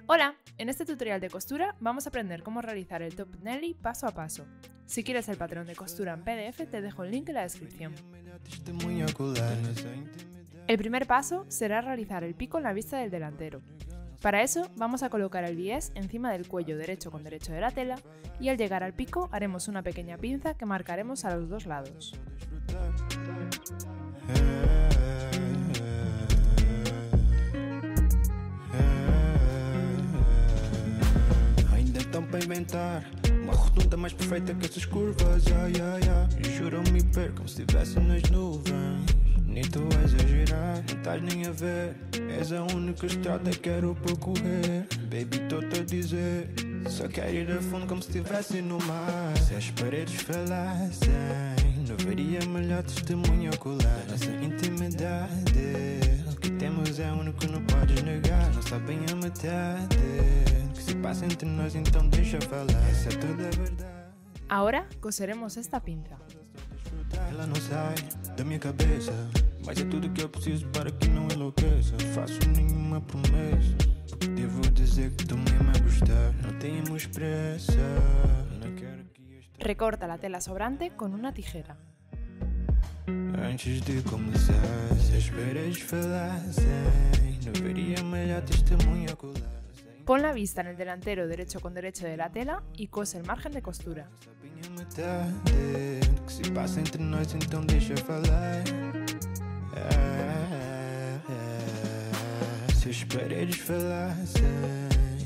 Hola, en este tutorial de costura vamos a aprender cómo realizar el top Nelly paso a paso. Si quieres el patrón de costura en PDF te dejo el link en la descripción. El primer paso será realizar el pico en la vista del delantero. Para eso vamos a colocar el bies encima del cuello derecho con derecho de la tela y al llegar al pico haremos una pequeña pinza que marcaremos a los dos lados. Para inventar uma rotunda mais perfeita que essas curvas, Juro-me perco se estivesse nas nuvens. Nem estou a exagerar, não estás nem a ver. És a única estrada que quero percorrer. Baby, estou-te a dizer, só quero ir a fundo como se estivesse no mar. Se as paredes falassem, não haveria melhor testemunho ocular. Nossa intimidade, o que temos é único, não podes negar. Não sabem a metade. Si pasa entre nos, então deixa falar. Essa é toda a verdade. Ahora coseremos esta pinza. Ela não sai da minha cabeça, mas é tudo que eu preciso para que não enlouqueça. Faço nenhuma promessa, porque devo dizer que estou mesmo a gostar. Não temos pressa, não quero que esta... Recorta la tela sobrante con una tijera. Antes de começar, se as paredes falassem, não haveria melhor testemunho ocular. Pon la vista en el delantero derecho con derecho de la tela y cose el margen de costura. Si pasa entre nós, então deixa falar. Se as paredes falassem,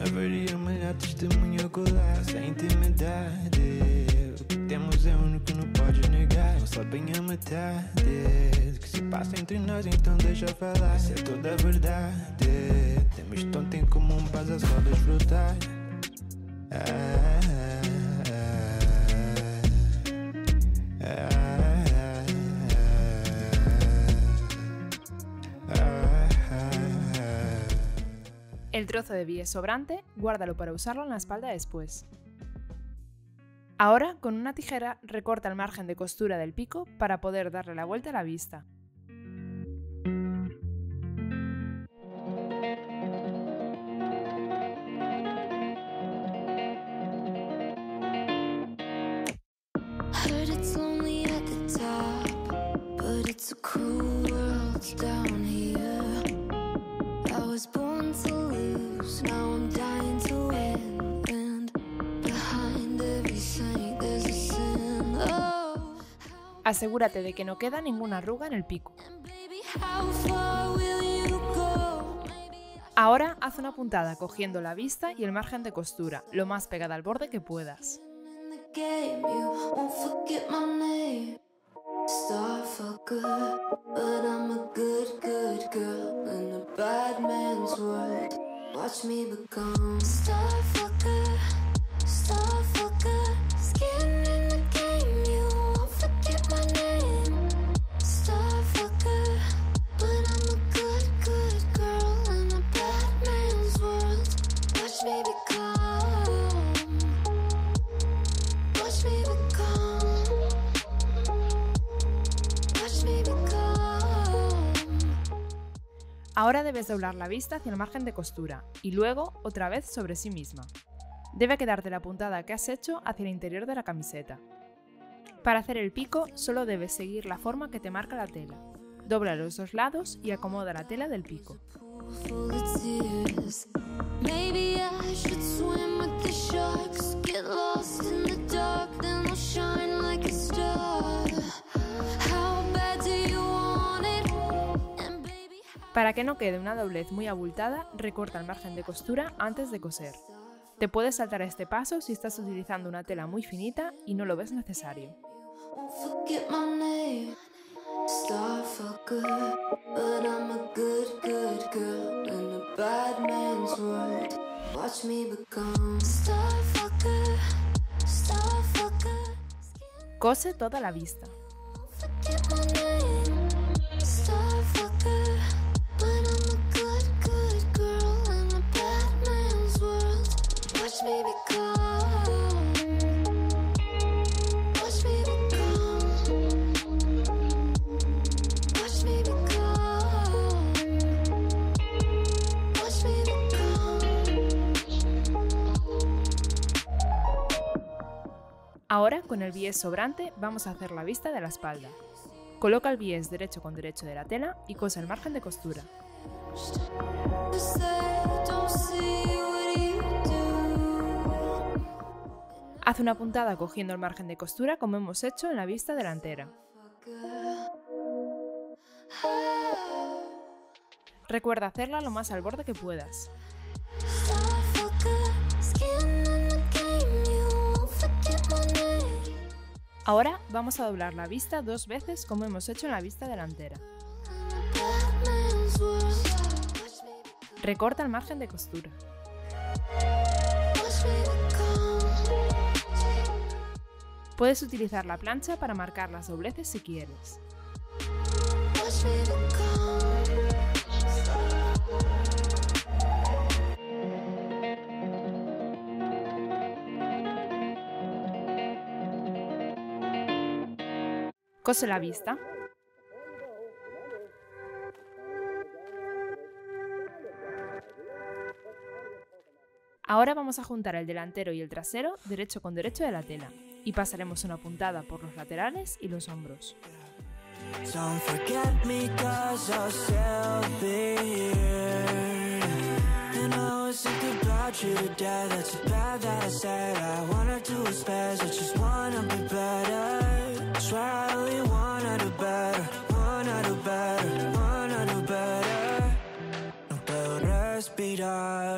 haveria melhor testemunho ocular. Essa intimidade, o que temos é único, não podes negar. Não sabem a metade. Que se passa entre nós, então deixa falar. Essa é toda a verdade. Temos tanto em comum, basta só desfrutar. El trozo de bies sobrante, guárdalo para usarlo en la espalda después. Ahora, con una tijera, recorta el margen de costura del pico para poder darle la vuelta a la vista. It's a cruel world down here. I was born to lose, now I'm dying to win. And behind every saint there's a sin. Oh, Asegúrate de que no queda ninguna arruga en el pico. baby, how far will you go? Ahora haz una puntada cogiendo la vista y el margen de costura, lo más pegada al borde que puedas. In the game, you won't forget my name. Star felt good, but I'm a good girl in a bad man's world. Watch me become star fucker, skin in the game, you won't forget my name. Star fucker, but I'm a good girl in a bad man's world. Watch me become, watch me become. Ahora debes doblar la vista hacia el margen de costura y luego otra vez sobre sí misma. Debe quedarte la puntada que has hecho hacia el interior de la camiseta. Para hacer el pico solo debes seguir la forma que te marca la tela. Dobla los dos lados y acomoda la tela del pico. Para que no quede una doblez muy abultada, recorta el margen de costura antes de coser. Te puedes saltar este paso si estás utilizando una tela muy finita y no lo ves necesario. Cose toda la vista. Ahora, con el bies sobrante, vamos a hacer la vista de la espalda. Coloca el bies derecho con derecho de la tela y cose el margen de costura. Haz una puntada cogiendo el margen de costura como hemos hecho en la vista delantera. Recuerda hacerla lo más al borde que puedas. Ahora vamos a doblar la vista 2 veces como hemos hecho en la vista delantera. Recorta el margen de costura. Puedes utilizar la plancha para marcar las dobleces si quieres. Cose la vista. Ahora vamos a juntar el delantero y el trasero derecho con derecho de la tela y pasaremos una puntada por los laterales y los hombros.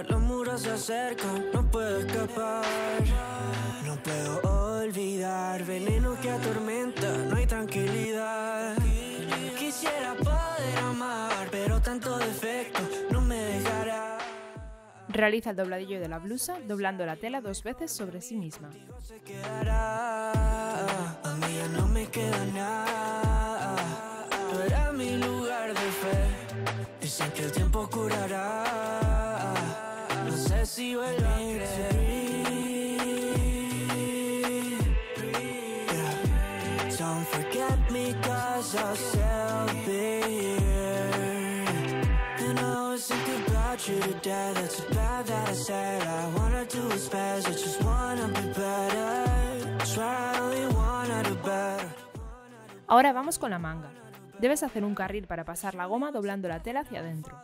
Los muros se acercan, no puedo escapar. No puedo olvidar, veneno que atormenta, no hay tranquilidad. Quisiera poder amar, pero tanto defecto no me dejará. Realiza el dobladillo de la blusa doblando la tela 2 veces sobre sí misma. Se quedará, a mí ya no me queda nada. Tú eras mi lugar de fe, dicen que el tiempo curará. No sé si vuelvo a creer. Don't forget me cause I'll still be here. And I always think about you to death. It's so bad that I said I wanna do what's best. I just wanna be better. Swear I only wanna do better. Ahora vamos con la manga. Debes hacer un carril para pasar la goma doblando la tela hacia adentro.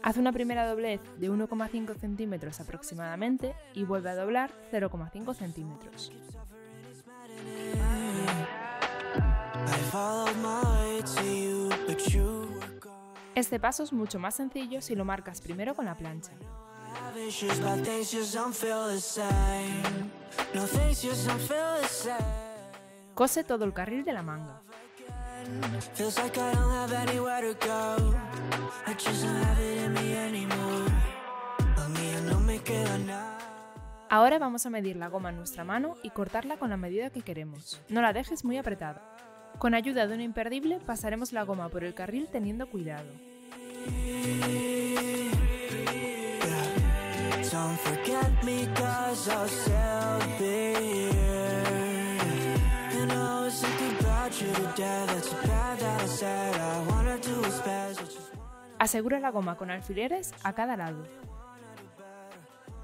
Haz una primera doblez de 1,5 centímetros aproximadamente y vuelve a doblar 0,5 centímetros. Este paso es mucho más sencillo si lo marcas primero con la plancha. Cose todo el carril de la manga. Ahora vamos a medir la goma en nuestra mano y cortarla con la medida que queremos. No la dejes muy apretada. Con ayuda de un imperdible pasaremos la goma por el carril teniendo cuidado. Asegura la goma con alfileres a cada lado.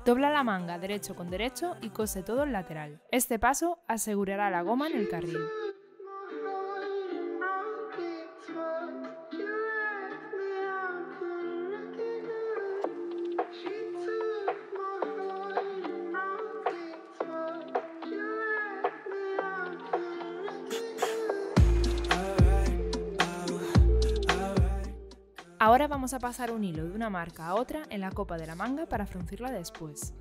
Dobla la manga derecho con derecho y cose todo el lateral. Este paso asegurará la goma en el carril. Ahora vamos a pasar un hilo de una marca a otra en la copa de la manga para fruncirla después.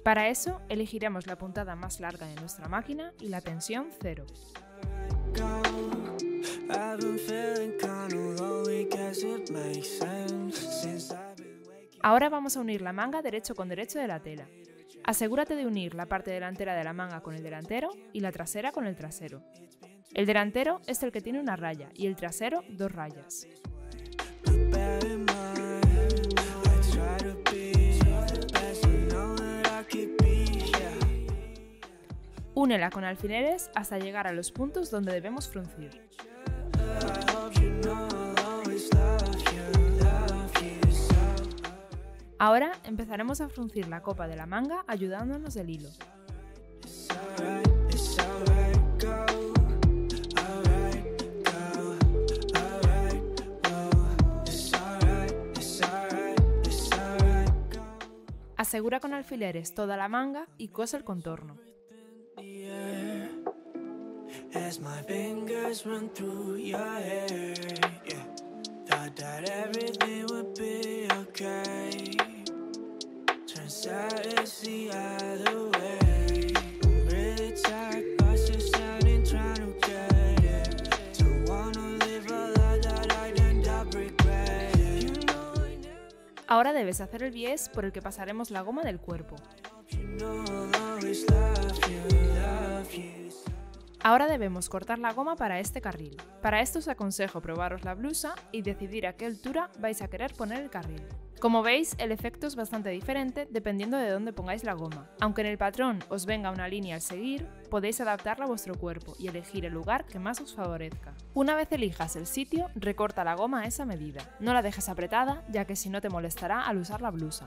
Para eso, elegiremos la puntada más larga de nuestra máquina y la tensión 0. Ahora vamos a unir la manga derecho con derecho de la tela. Asegúrate de unir la parte delantera de la manga con el delantero y la trasera con el trasero. El delantero es el que tiene una raya y el trasero 2 rayas. Únela con alfileres hasta llegar a los puntos donde debemos fruncir. Ahora empezaremos a fruncir la copa de la manga ayudándonos del hilo. Asegura con alfileres toda la manga y cose el contorno. Ahora debes hacer el bies por el que pasaremos la goma del cuerpo. Ahora debemos cortar la goma para este carril. Para esto os aconsejo probaros la blusa y decidir a qué altura vais a querer poner el carril. Como veis, el efecto es bastante diferente dependiendo de dónde pongáis la goma. Aunque en el patrón os venga una línea al seguir, podéis adaptarla a vuestro cuerpo y elegir el lugar que más os favorezca. Una vez elijas el sitio, recorta la goma a esa medida. No la dejes apretada, ya que si no te molestará al usar la blusa.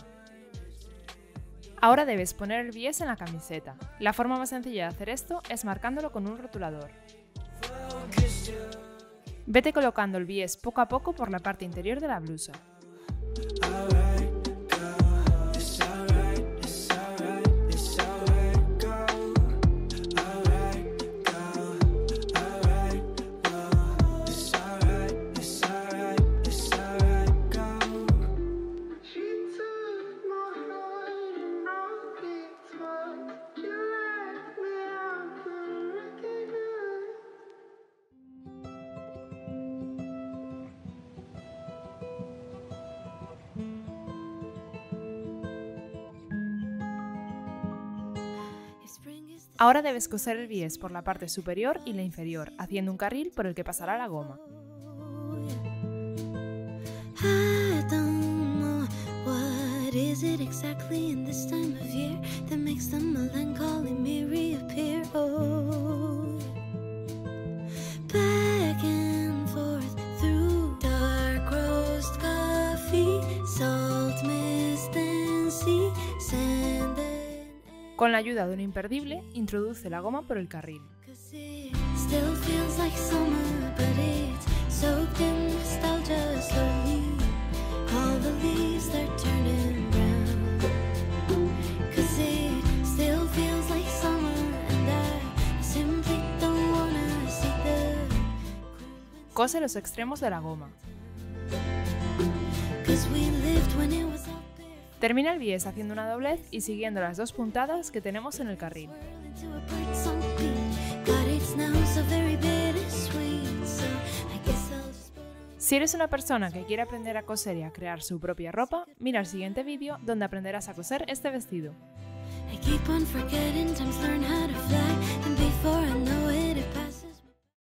Ahora debes poner el bies en la camiseta. La forma más sencilla de hacer esto es marcándolo con un rotulador. Vete colocando el bies poco a poco por la parte interior de la blusa. Ahora debes coser el bies por la parte superior y la inferior, haciendo un carril por el que pasará la goma. Con la ayuda de un imperdible, introduce la goma por el carril. Cose los extremos de la goma. Termina el bies haciendo una doblez y siguiendo las dos puntadas que tenemos en el carril. Si eres una persona que quiere aprender a coser y a crear su propia ropa, mira el siguiente vídeo donde aprenderás a coser este vestido. I keep on forgetting, times learn how to fly, and before I know it, it passes.